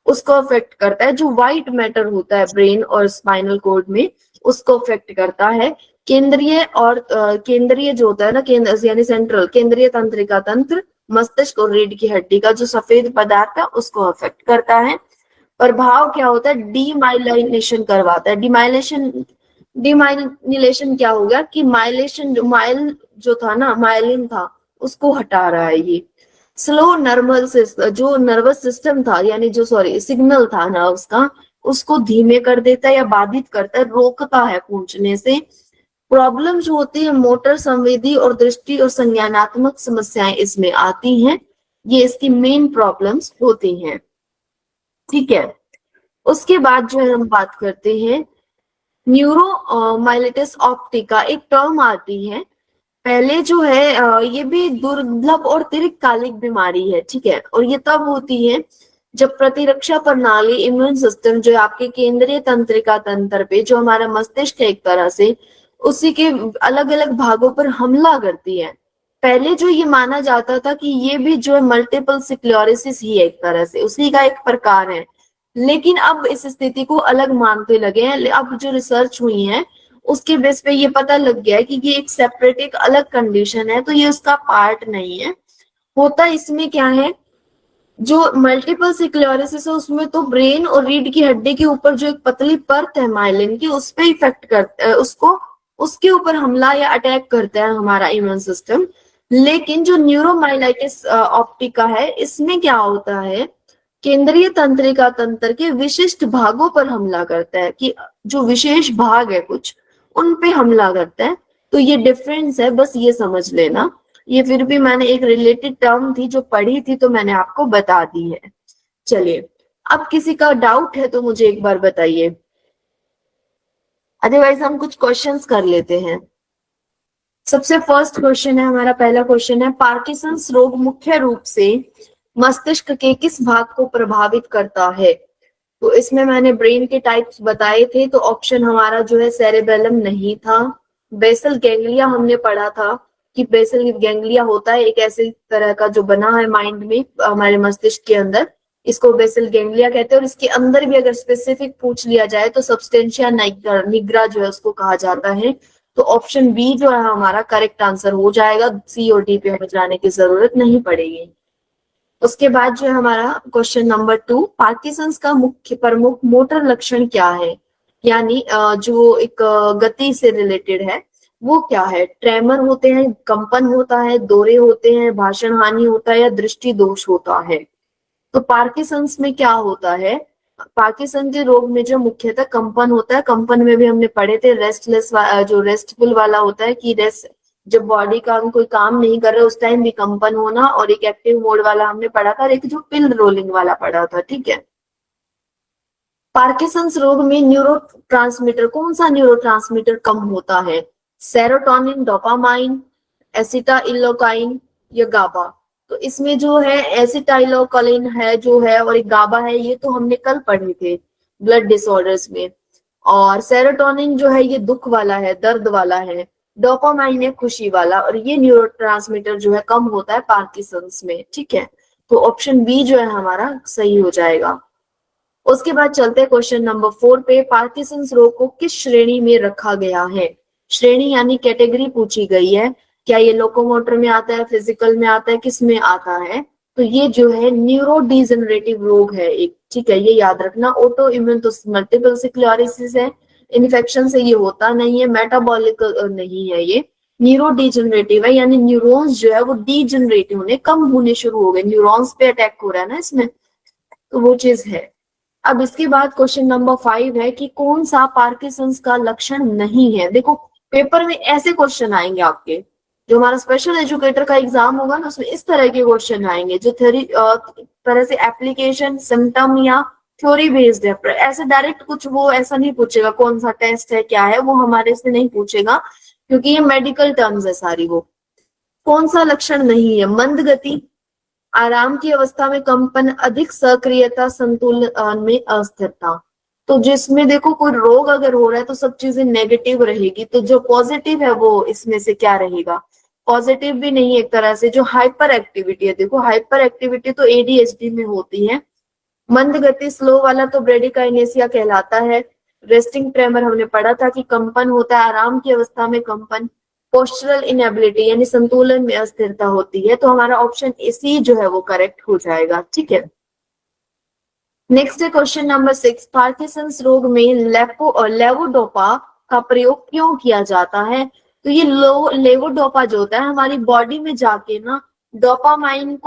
Speaker 1: उसको अफेक्ट करता है। जो व्हाइट मैटर होता है ब्रेन और स्पाइनल कोड में, उसको अफेक्ट करता है। केंद्रीय और केंद्रीय जो होता है ना, केंद्र यानी सेंट्रल, केंद्रीय तंत्रिका तंत्र, मस्तिष्क और रीढ़ की हड्डी का जो सफेद पदार्थ है उसको अफेक्ट करता है। प्रभाव क्या होता है, डीमाइलिनेशन करवाता है। डीमाइलिनेशन क्या हो गया कि माइलेशन, माइल जो था ना, माइलिन था, उसको हटा रहा है ये। स्लो नर्वस सिस्टम, जो नर्वस सिस्टम था, यानी जो सॉरी सिग्नल था नर्व्स का, उसको धीमे कर देता है या बाधित करता है, रोकता है पहुंचने से। प्रॉब्लम जो होती है मोटर संवेदी और दृष्टि और संज्ञानात्मक समस्याएं इसमें आती हैं, ये इसकी मेन प्रॉब्लम्स होती हैं। ठीक है, उसके बाद जो है हम बात करते हैं न्यूरोमाइलिटिस ऑप्टिका, एक टर्म आती है। पहले जो है ये भी दुर्लभ और दीर्घकालिक बीमारी है। ठीक है, और ये तब होती है जब प्रतिरक्षा प्रणाली, इम्यून सिस्टम जो है आपके केंद्रीय तंत्रिका तंत्र पे, जो हमारा मस्तिष्क है एक तरह से, उसी के अलग अलग भागों पर हमला करती है। पहले जो ये माना जाता था कि ये भी जो है मल्टीपल स्क्लेरोसिस ही है, एक तरह से उसी का एक प्रकार है, लेकिन अब इस स्थिति को अलग मानते लगे हैं। अब जो रिसर्च हुई है उसके बेस पे ये पता लग गया है कि ये एक सेपरेट, एक अलग कंडीशन है, तो ये उसका पार्ट नहीं है। होता इसमें क्या है, जो मल्टीपल स्क्लेरोसिस है उसमें तो ब्रेन और रीढ़ की हड्डी के ऊपर जो एक पतली परत है माइलिन की, उस पे इफेक्ट करता है, उसको उसके ऊपर हमला या अटैक करता है हमारा इम्यून सिस्टम। लेकिन जो न्यूरोमाइलाइटिस ऑप्टिका है, इसमें क्या होता है, केंद्रीय तंत्रिका तंत्र के विशिष्ट भागों पर हमला करता है, कि जो विशेष भाग है कुछ उन पे हमला करता है। तो ये डिफरेंस है, बस ये समझ लेना। ये फिर भी मैंने एक रिलेटेड टर्म थी जो पढ़ी थी तो मैंने आपको बता दी है। चलिए, अब किसी का डाउट है तो मुझे एक बार बताइए, अदरवाइज हम कुछ क्वेश्चंस कर लेते हैं। सबसे फर्स्ट क्वेश्चन है हमारा, पहला क्वेश्चन है, पार्किंसंस रोग मुख्य रूप से मस्तिष्क के किस भाग को प्रभावित करता है? तो इसमें मैंने ब्रेन के टाइप्स बताए थे, तो ऑप्शन हमारा जो है सेरेबेलम नहीं था। बेसल गैंग्लिया हमने पढ़ा था कि बेसल गैंग्लिया होता है एक ऐसे तरह का जो बना है माइंड में, हमारे मस्तिष्क के अंदर, इसको बेसल गैंग्लिया कहते हैं। और इसके अंदर भी अगर स्पेसिफिक पूछ लिया जाए तो सब्सटेंशिया निग्रा जो है उसको कहा जाता है। तो ऑप्शन बी जो है हमारा करेक्ट आंसर हो जाएगा, सी और डी पे हमें जाने की जरूरत नहीं पड़ेगी। उसके बाद जो है हमारा क्वेश्चन नंबर 2, पार्किंसंस का मुख्य प्रमुख मोटर लक्षण क्या है? यानी जो एक गति से रिलेटेड है वो क्या है? ट्रेमर होते हैं, कंपन होता है, दौरे होते हैं, भाषण हानि होता है, या दृष्टि दोष होता है? तो पार्किंसंस में क्या होता है, पार्किंसन के रोग में जो मुख्यतः कंपन होता है, कंपन में भी हमने पढ़े थे रेस्टलेस, जो रेस्टफुल वाला होता है कि रेस्ट, जब बॉडी का कोई काम नहीं कर रहा उस टाइम भी कंपन होना, और एक एक्टिव मोड वाला हमने पढ़ा था, और एक जो पिल रोलिंग वाला पढ़ा था। ठीक है, पार्किंसंस रोग में न्यूरोट्रांसमीटर, कौन सा न्यूरोट्रांसमीटर कम होता है? सेरोटोनिन, डोपामाइन, एसिटाइलोकाइन या गाबा? तो इसमें जो है एसिटाइलोकोलिन है जो है, और एक गाबा है, ये तो हमने कल पढ़े थे ब्लड डिसऑर्डर्स में। और सेरोटोनिन जो है ये दुख वाला है, दर्द वाला है। डोपामाइन है खुशी वाला, और ये न्यूरोट्रांसमीटर जो है कम होता है पार्किंसंस में। ठीक है, तो ऑप्शन बी जो है हमारा सही हो जाएगा। उसके बाद चलते हैं क्वेश्चन नंबर 4 पे, पार्किंसंस रोग को किस श्रेणी में रखा गया है? श्रेणी यानी कैटेगरी पूछी गई है, क्या ये लोकोमोटर में आता है, फिजिकल में आता है, किस में आता है? तो ये जो है न्यूरो डिजेनरेटिव रोग है एक। ठीक है, ये याद रखना। ऑटो इम्यून तो मल्टीपल स्क्लेरोसिस है, इन्फेक्शन से ये होता नहीं है, मेटाबॉलिक नहीं है, ये न्यूरो डिजेनरेटिव है, यानी न्यूरॉन्स जो है वो डिजेनरेट होने, कम होने शुरू हो गए, न्यूरॉन्स पे अटैक हो रहा है ना इसमें, तो वो चीज है। अब इसके बाद क्वेश्चन नंबर 5 है कि कौन सा पार्किंसंस का लक्षण नहीं है? देखो पेपर में ऐसे क्वेश्चन आएंगे आपके, जो हमारा स्पेशल एजुकेटर का एग्जाम होगा ना उसमें इस तरह के क्वेश्चन आएंगे, जो थ्योरी तरह से एप्लीकेशन, सिम्टम या थ्योरी बेस्ड है। ऐसे डायरेक्ट कुछ वो ऐसा नहीं पूछेगा कौन सा टेस्ट है क्या है, वो हमारे से नहीं पूछेगा, क्योंकि ये मेडिकल टर्म्स है सारी। वो कौन सा लक्षण नहीं है? मंद गति, आराम की अवस्था में कंपन, अधिक सक्रियता, संतुलन में अस्थिरता। तो जिसमें देखो कोई रोग अगर हो रहा है तो सब चीजें नेगेटिव रहेगी, तो जो पॉजिटिव है वो इसमें से क्या रहेगा? पॉजिटिव भी नहीं है एक तरह से। जो हाइपर एक्टिविटी है, देखो हाइपर एक्टिविटी तो एडीएचडी में होती है। मंद गति स्लो वाला तो ब्रेडिकाइनेसिया कहलाता है। रेस्टिंग ट्रेमर हमने पढ़ा था कि कंपन होता है, आराम की अवस्था में कंपन। पोस्चरल इनएबिलिटी यानी संतुलन में अस्थिरता होती है। तो हमारा ऑप्शन सी जो है वो करेक्ट हो जाएगा। ठीक है, नेक्स्ट है क्वेश्चन नंबर 6, पार्किंसंस रोग में लेवोडोपा का प्रयोग क्यों किया जाता है? तो ये लेवोडोपा जो होता है हमारी बॉडी में जाके ना डोपामाइन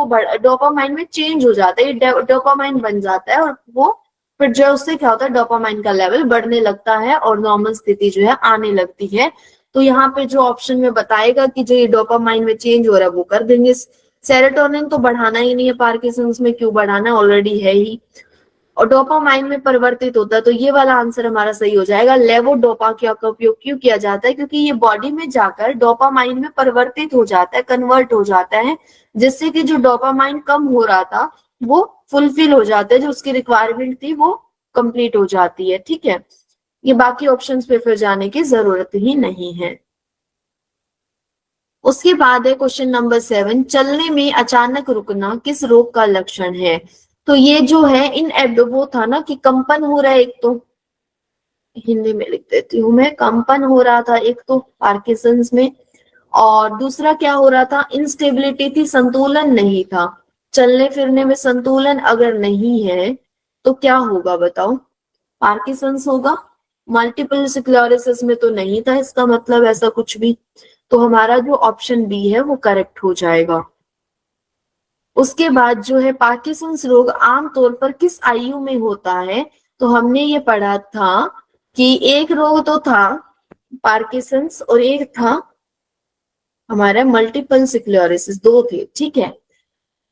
Speaker 1: में चेंज हो जाता है, डोपामाइन बन जाता है, और वो फिर जो उससे क्या होता है डोपामाइन का लेवल बढ़ने लगता है और नॉर्मल स्थिति जो है आने लगती है। तो यहाँ पे जो ऑप्शन में बताएगा कि जो ये डोपामाइन में चेंज हो रहा है वो कर देंगे। सेरोटोनिन तो बढ़ाना ही नहीं है, पार्किंसंस में क्यों बढ़ाना है, ऑलरेडी है ही। और डोपामाइन में परिवर्तित होता है, तो ये वाला आंसर हमारा सही हो जाएगा। लेवोडोपा का उपयोग क्यों किया जाता है, क्योंकि ये बॉडी में जाकर डोपामाइन में परिवर्तित हो जाता है, कन्वर्ट हो जाता है, जिससे कि जो डोपामाइन कम हो रहा था वो फुलफिल हो जाता है, जो उसकी रिक्वायरमेंट थी वो कंप्लीट हो जाती है। ठीक है, ये बाकी ऑप्शंस पे फिर जाने की जरूरत ही नहीं है। उसके बाद है क्वेश्चन नंबर 7, चलने में अचानक रुकना किस रोग का लक्षण है। तो ये जो है इन वो था ना कि कंपन हो रहा है, एक तो हिंदी में लिख देती हूँ मैं, कंपन हो रहा था एक तो पार्किंसंस में, और दूसरा क्या हो रहा था, इंस्टेबिलिटी थी, संतुलन नहीं था। चलने फिरने में संतुलन अगर नहीं है तो क्या होगा बताओ, पार्किंसंस होगा। मल्टीपल स्क्लेरोसिस में तो नहीं था इसका मतलब ऐसा कुछ भी, तो हमारा जो ऑप्शन बी है वो करेक्ट हो जाएगा। उसके बाद जो है पार्किंसंस रोग आमतौर पर किस आयु में होता है, तो हमने ये पढ़ा था कि एक रोग तो था पार्किंसंस और एक था हमारा मल्टीपल स्क्लेरोसिस, दो थे। ठीक है,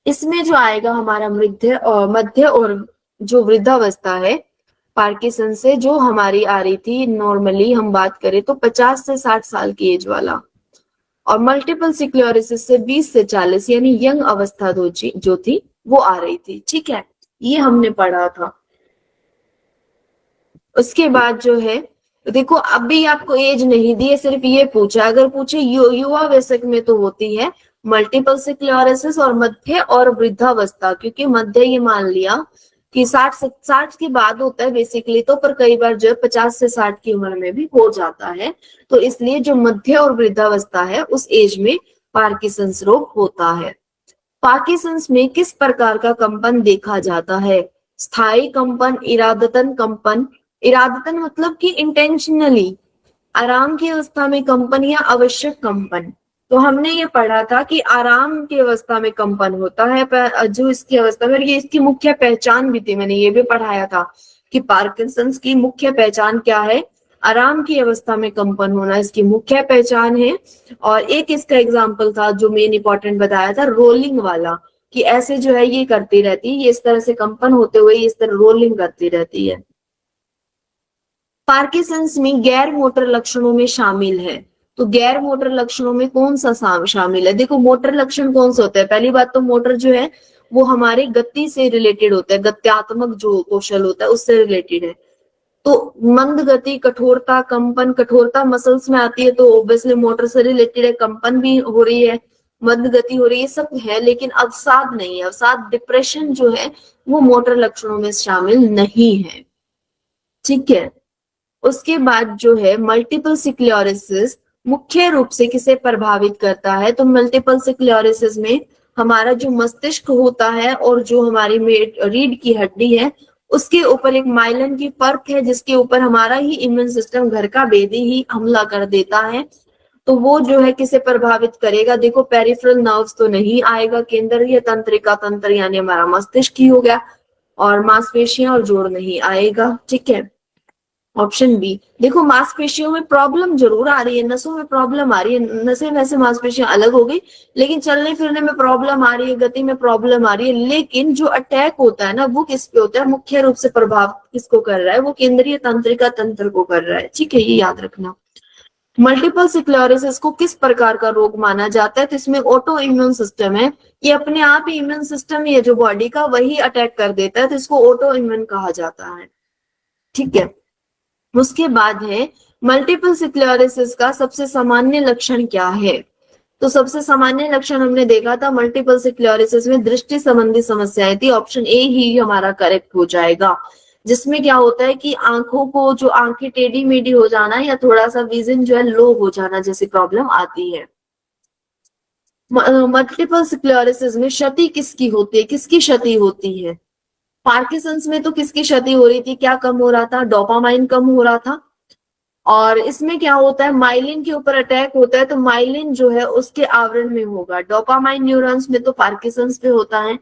Speaker 1: इसमें जो आएगा हमारा मध्य और जो वृद्धावस्था है पार्किंसन से जो हमारी आ रही थी, नॉर्मली हम बात करें तो 50 से 60 साल की एज वाला, और मल्टीपल स्क्लेरोसिस से 20 से 40 यानी यंग अवस्था जो थी वो आ रही थी। ठीक है, ये हमने पढ़ा था। उसके बाद जो है देखो अभी आपको एज नहीं दी है, सिर्फ ये पूछा, अगर पूछे युवा वयस्क में तो होती है मल्टीपल स्क्लेरोसिस और मध्य और वृद्धावस्था, क्योंकि मध्य ये मान लिया कि 60 के बाद होता है बेसिकली, तो पर कई बार जो है 50 से 60 की उम्र में भी हो जाता है, तो इसलिए जो मध्य और वृद्धावस्था है उस एज में पार्किंसंस रोग होता है। पार्किंसंस में किस प्रकार का कंपन देखा जाता है, स्थायी कंपन, इरादतन कंपन, इरादतन मतलब कि इंटेंशनली, आराम की अवस्था में कंपन या आवश्यक कंपन। तो हमने ये पढ़ा था कि आराम की अवस्था में कंपन होता है, जो इसकी अवस्था में, ये इसकी मुख्य पहचान भी थी, मैंने ये भी पढ़ाया था कि पार्किंसंस की मुख्य पहचान क्या है, आराम की अवस्था में कंपन होना इसकी मुख्य पहचान है। और एक इसका एग्जाम्पल था जो मेन इंपॉर्टेंट बताया था, रोलिंग वाला, कि ऐसे जो है ये करती रहती है, ये इस तरह से कंपन होते हुए इस तरह रोलिंग करती रहती है। पार्किंसंस में गैर मोटर लक्षणों में शामिल है, तो गैर मोटर लक्षणों में कौन सा शामिल है, देखो मोटर लक्षण कौन से होते हैं, पहली बात तो मोटर जो है वो हमारे गति से रिलेटेड होता है, गत्यात्मक जो कौशल होता है उससे रिलेटेड है। तो मंद गति, कठोरता, कंपन, कठोरता मसल्स में आती है तो ऑब्वियसली मोटर से रिलेटेड है, कंपन भी हो रही है, मंद गति हो रही है, सब है, लेकिन अवसाद नहीं है। अवसाद, डिप्रेशन जो है वो मोटर लक्षणों में शामिल नहीं है। ठीक है, उसके बाद जो है मल्टीपल स्क्लेरोसिस मुख्य रूप से किसे प्रभावित करता है, तो मल्टीपल स्क्लेरोसिस में हमारा जो मस्तिष्क होता है और जो हमारी रीढ़ की हड्डी है उसके ऊपर एक माइलिन की परत है, जिसके ऊपर हमारा ही इम्यून सिस्टम, घर का भेदी ही हमला कर देता है। तो वो जो है किसे प्रभावित करेगा, देखो पेरिफेरल नर्व्स तो नहीं आएगा, केंद्रीय तंत्रिका तंत्र यानी हमारा मस्तिष्क ही हो गया, और मांसपेशियां और जोड़ नहीं आएगा। ठीक है, ऑप्शन बी। देखो मांसपेशियों में प्रॉब्लम जरूर आ रही है, नसों में प्रॉब्लम आ रही है, नसें वैसे मांसपेशियां अलग हो गई, लेकिन चलने फिरने में प्रॉब्लम आ रही है, गति में प्रॉब्लम आ रही है, लेकिन जो अटैक होता है ना वो किस पे होता है, मुख्य रूप से प्रभाव किसको कर रहा है, वो केंद्रीय तंत्रिका तंत्र को कर रहा है। ठीक है, ये याद रखना। मल्टीपल स्क्लेरोसिस को किस प्रकार का रोग माना जाता है, तो इसमें ऑटो इम्यून सिस्टम है, ये अपने आप ही इम्यून सिस्टम ही है जो बॉडी का, वही अटैक कर देता है, तो इसको ऑटो इम्यून कहा जाता है। ठीक है, उसके बाद है मल्टीपल स्क्लेरोसिस का सबसे सामान्य लक्षण क्या है, तो सबसे सामान्य लक्षण हमने देखा था मल्टीपल स्क्लेरोसिस में दृष्टि संबंधी समस्याएं थी, ऑप्शन ए ही हमारा करेक्ट हो जाएगा, जिसमें क्या होता है कि आंखों को, जो आंखें टेढ़ी मेढ़ी हो जाना या थोड़ा सा विजन जो है लो हो जाना जैसी प्रॉब्लम आती है। मल्टीपल स्क्लेरोसिस में क्षति किसकी होती है, किसकी क्षति होती है, पार्किंसंस में तो किसकी क्षति हो रही थी, क्या कम हो रहा था, डोपामाइन कम हो रहा था, और इसमें क्या होता है माइलिन के ऊपर अटैक होता है, तो माइलिन जो है उसके आवरण में होगा, डोपामाइन न्यूरॉन्स में तो पार्किंसंस पे होता है,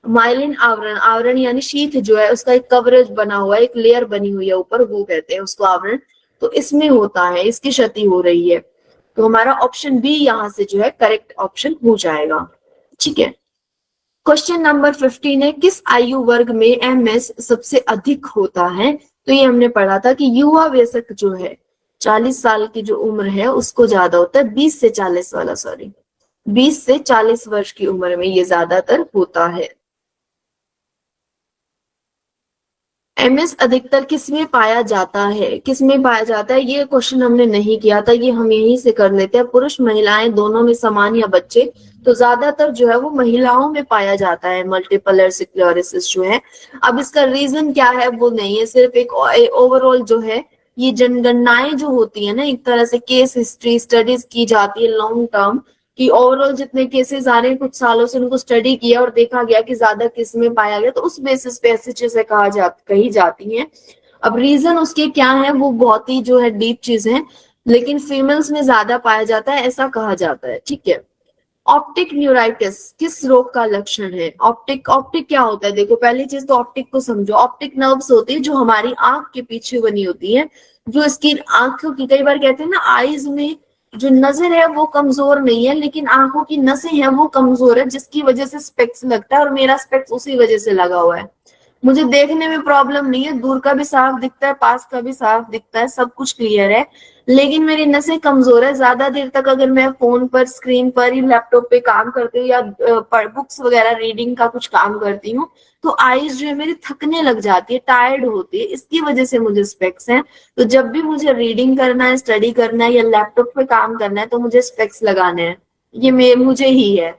Speaker 1: माइलिन आवरण, आवरण यानी शीथ जो है उसका एक कवरेज बना हुआ है, एक लेयर बनी हुई है ऊपर, वो कहते हैं उसको आवरण, तो इसमें होता है, इसकी क्षति हो रही है। तो हमारा ऑप्शन बी यहाँ से जो है करेक्ट ऑप्शन हो जाएगा। ठीक है, क्वेश्चन नंबर 15 है, किस आयु वर्ग में एमएस सबसे अधिक होता है? तो ये हमने पढ़ा था कि युवा वयस्क जो है 40 साल की जो उम्र है उसको ज्यादा होता है, 20 से 40 वाला, सॉरी 20 से 40 वर्ष की उम्र में ये ज्यादातर होता है। एमएस अधिकतर किस में पाया जाता है? किस में पाया जाता है ये क्वेश्चन हमने नहीं किया था, ये हम यहीं से कर लेते हैं। पुरुष महिलाएं दोनों में समान या बच्चे, तो ज्यादातर जो है वो महिलाओं में पाया जाता है मल्टीपल स्क्लेरोसिस जो है। अब इसका रीजन क्या है वो नहीं है, सिर्फ एक ओवरऑल जो है ये जनगणनाएं जो होती है ना, एक तरह से केस हिस्ट्री स्टडीज की जाती है लॉन्ग टर्म, कि ओवरऑल जितने केसेस आ रहे हैं कुछ सालों से उनको स्टडी किया और देखा गया कि ज्यादा किस में पाया गया, तो उस बेसिस पे ऐसी चीजें कही जाती हैं। अब रीजन उसके क्या है वो बहुत ही जो है डीप चीज है, लेकिन फीमेल्स में ज्यादा पाया जाता है ऐसा कहा जाता है। ठीक है, ऑप्टिक न्यूराइटिस किस रोग का लक्षण है? ऑप्टिक क्या होता है? देखो पहली चीज तो ऑप्टिक को समझो। ऑप्टिक नर्व्स होती है जो हमारी आंख के पीछे बनी होती है, जो इसकी आंखों की, कई बार कहते हैं ना आईज में जो नजर है वो कमजोर नहीं है लेकिन आंखों की नसें हैं वो कमजोर है, जिसकी वजह से स्पेक्स लगता है, और मेरा स्पेक्स उसी वजह से लगा हुआ है। मुझे देखने में प्रॉब्लम नहीं है, दूर का भी साफ दिखता है, पास का भी साफ दिखता है, सब कुछ क्लियर है, लेकिन मेरी नसें कमजोर है। ज्यादा देर तक अगर मैं फोन पर, स्क्रीन पर या लैपटॉप पे काम करती हूँ या बुक्स वगैरह रीडिंग का कुछ काम करती हूँ, तो आईज जो है मेरी थकने लग जाती है, टायर्ड होती है, इसकी वजह से मुझे स्पेक्स हैं। तो जब भी मुझे रीडिंग करना है, स्टडी करना है या लैपटॉप पे काम करना है तो मुझे स्पेक्स लगाने हैं, ये मुझे ही है।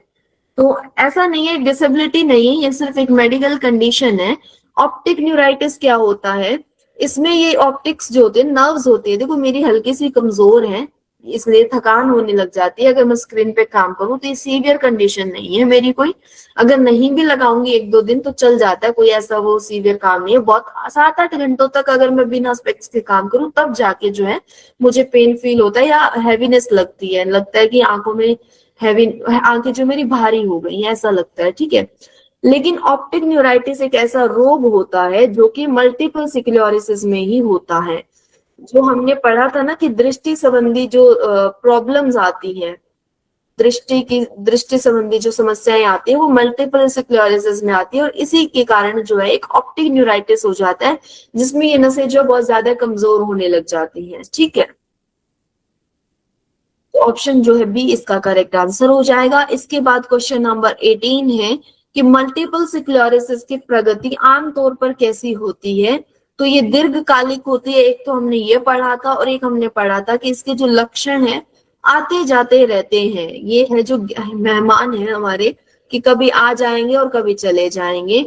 Speaker 1: तो ऐसा नहीं है, डिसेबिलिटी नहीं है, ये सिर्फ एक मेडिकल कंडीशन है। ऑप्टिक न्यूराइटिस क्या होता है? इसमें ये ऑप्टिक्स जो होते हैं, नर्व्स होती है, देखो मेरी हल्की सी कमजोर है इसलिए थकान होने लग जाती है अगर मैं स्क्रीन पे काम करूं, तो ये सीवियर कंडीशन नहीं है मेरी कोई, अगर नहीं भी लगाऊंगी 1-2 दिन तो चल जाता है, कोई ऐसा वो सीवियर काम नहीं है। बहुत 7-8 घंटों तक अगर मैं बिना स्पेक्स के काम करूं तब जाके जो है मुझे पेन फील होता है या हैवीनेस लगती है, लगता है कि आंखों में हैवी, आंखें जो मेरी भारी हो गई ऐसा लगता है। ठीक है, लेकिन ऑप्टिक न्यूराइटिस एक ऐसा रोग होता है जो कि मल्टीपल स्क्लेरोसिस में ही होता है। जो हमने पढ़ा था ना कि दृष्टि संबंधी जो प्रॉब्लम्स आती हैं, दृष्टि संबंधी जो समस्याएं आती है वो मल्टीपल स्क्लेरोसिस में आती है, और इसी के कारण जो है एक ऑप्टिक न्यूराइटिस हो जाता है जिसमें ये नसें जो बहुत ज्यादा कमजोर होने लग जाती हैं। ठीक है, तो ऑप्शन जो है बी इसका करेक्ट आंसर हो जाएगा। इसके बाद क्वेश्चन नंबर 18 है कि मल्टीपल स्क्लेरोसिस की प्रगति आमतौर पर कैसी होती है? तो ये दीर्घकालिक होती है, एक तो हमने ये पढ़ा था, और एक हमने पढ़ा था कि इसके जो लक्षण है आते जाते रहते हैं, ये है जो मेहमान है हमारे कि कभी आ जाएंगे और कभी चले जाएंगे।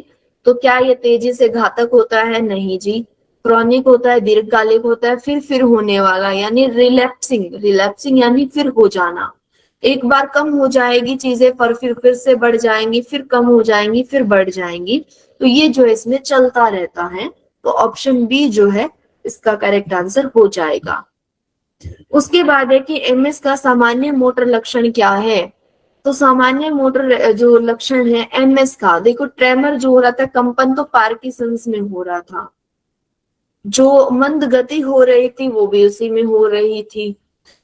Speaker 1: तो क्या ये तेजी से घातक होता है? नहीं जी। क्रॉनिक होता है, दीर्घकालिक होता है, फिर होने वाला, यानी रिलैप्सिंग यानी फिर हो जाना। एक बार कम हो जाएगी चीजें पर फिर से बढ़ जाएंगी, फिर कम हो जाएंगी, फिर बढ़ जाएंगी, तो ये जो है इसमें चलता रहता है। तो ऑप्शन बी जो है इसका करेक्ट आंसर हो जाएगा। उसके बाद है कि एमएस का सामान्य मोटर लक्षण क्या है? तो सामान्य मोटर जो लक्षण है एमएस का, देखो ट्रेमर जो हो रहा था, कंपन तो पार्किंसंस में हो रहा था, जो मंद गति हो रही थी वो भी उसी में हो रही थी।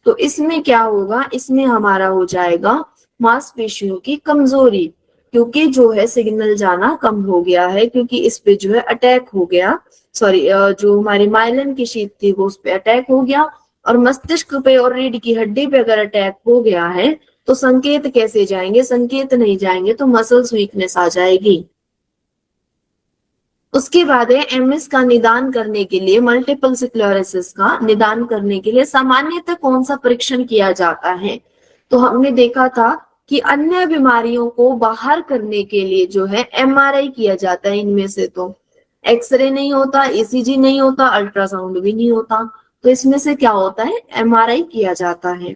Speaker 1: तो इसमें क्या होगा? इसमें हमारा हो जाएगा मांसपेशियों की कमजोरी, क्योंकि जो है सिग्नल जाना कम हो गया है, क्योंकि इस पे जो है अटैक हो गया, सॉरी जो हमारी माइलिन की शीट थी वो उस पे अटैक हो गया, और मस्तिष्क पे और रीढ़ की हड्डी पे अगर अटैक हो गया है तो संकेत कैसे जाएंगे? संकेत नहीं जाएंगे तो मसल्स वीकनेस आ जाएगी। उसके बाद है एमएस का निदान करने के लिए, मल्टीपल स्क्लेरोसिस का निदान करने के लिए सामान्यतः कौन सा परीक्षण किया जाता है? तो हमने देखा था कि अन्य बीमारियों को बाहर करने के लिए जो है एमआरआई किया जाता है, इनमें से तो एक्सरे नहीं होता, ईसीजी नहीं होता, अल्ट्रासाउंड भी नहीं होता, तो इसमें से क्या होता है? एमआरआई किया जाता है।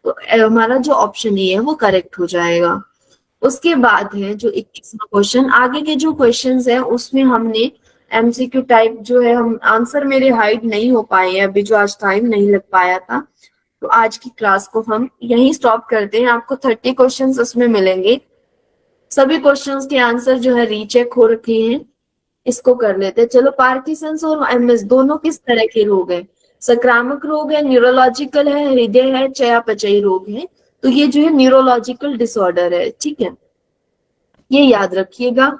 Speaker 1: तो हमारा जो ऑप्शन ए है वो करेक्ट हो जाएगा। उसके बाद है जो 21वां क्वेश्चन, आगे के जो क्वेश्चंस है उसमें हमने एमसीक्यू टाइप जो है, हम आंसर मेरे हाइड नहीं हो पाए हैं अभी, जो आज टाइम नहीं लग पाया था, तो आज की क्लास को हम यहीं स्टॉप करते हैं। आपको 30 क्वेश्चंस उसमें मिलेंगे, सभी क्वेश्चंस के आंसर जो है रीचेक हो रखे हैं, इसको कर लेते हैं। चलो, पार्किंसंस और एमएस दोनों किस तरह के रोग हैं? संक्रामक रोग है, न्यूरोलॉजिकल है, हृदय है, चयापचयी रोग है। तो ये जो है न्यूरोलॉजिकल डिसऑर्डर है, ठीक है, ये याद रखिएगा।